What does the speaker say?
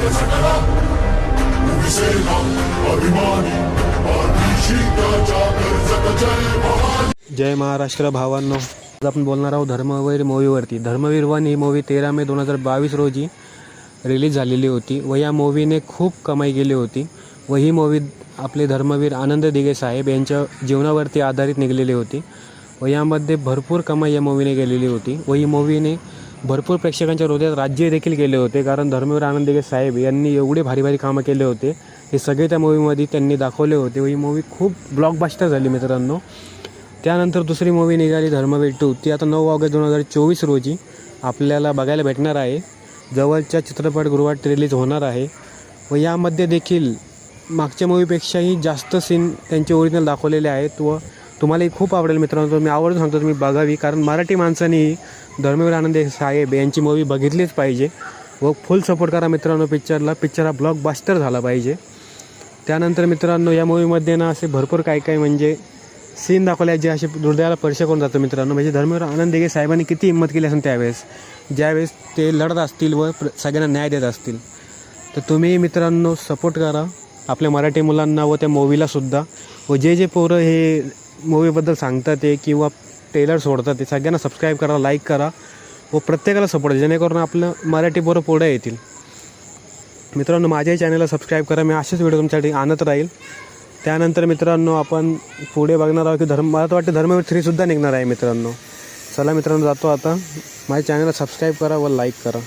जय महाराष्ट्र भावांनो, आज आपण बोलणार आहोत धर्मवीर मूवीवरती. धर्मवीर 1 ही मूवी 13 मे 2022 रोजी रिलीज झालेली होती व या मूवीने खूप कमाई केली होती व ही मूवी आपले धर्मवीर आनंद दिघे साहेब यांच्या जीवनावरती आधारित निघालेली होती व यामध्ये भरपूर कमाई या मूवीने केलेली होती व ही मूवीने भरपूर प्रेक्षकांच्या हृदयात राज्य देखील केले होते. कारण धर्मवीर आनंद दिघे साहेब यांनी एवढे भारी भारी कामं केले होते, हे सगळे त्या मूवीमध्ये त्यांनी दाखवले होते व ही मूवी खूप ब्लॉकबस्टर झाली मित्रांनो. त्यानंतर दुसरी मूवी निघाली धर्मवीर 2, ती आता 9 ऑगस्ट 2024 रोजी आपल्याला बघायला भेटणार आहे. जवळच्या चित्रपटगृहात रिलीज होणार आहे व यामध्ये देखील मागच्या मूवीपेक्षाही जास्त सीन त्यांचे ओरिजिनल दाखवलेले आहेत व तुम्हालाही खूप आवडेल मित्रांनो. मी आवर्जून सांगतो तुम्ही बघावी, कारण मराठी माणसांनी धर्मवीर आनंद साहेब यांची मूवी बघितलीच पाहिजे व फुल सपोर्ट करा मित्रांनो पिक्चरला. पिक्चर हा ब्लॉकबस्टर झाला पाहिजे. त्यानंतर मित्रांनो या मूवीमध्ये ना असे भरपूर काय म्हणजे सीन दाखवले जे असे हृदयाला स्पर्श करून जातं मित्रांनो. म्हणजे धर्मवीर आनंद दिघे साहेबांनी किती हिंमत केली असेल त्यावेळेस, ज्यावेळेस ते लढत असतील व सगळ्यांना न्याय देत असतील. तर तुम्ही मित्रांनो सपोर्ट करा आपल्या मराठी मुलांना व त्या मूवीलासुद्धा. व जे पोरं हे मूवीबद्दल सांगतात ते किंवा ट्रेलर सोडतात ते सगळ्यांना सबस्क्राईब करा, लाईक करा व प्रत्येकाला सपोर्ट, जेणेकरून आपलं मराठी पोरं पुढे येतील. मित्रांनो माझ्याही चॅनलला सबस्क्राईब करा, मी असेच व्हिडिओ तुमच्यासाठी आणत राहील. त्यानंतर मित्रांनो आपण पुढे बघणार आहोत की मला तर वाटतं धर्मवीर 3 सुद्धा निघणार आहे मित्रांनो. चला मित्रांनो जातो आता. माझ्या चॅनलला सबस्क्राईब करा व लाईक करा.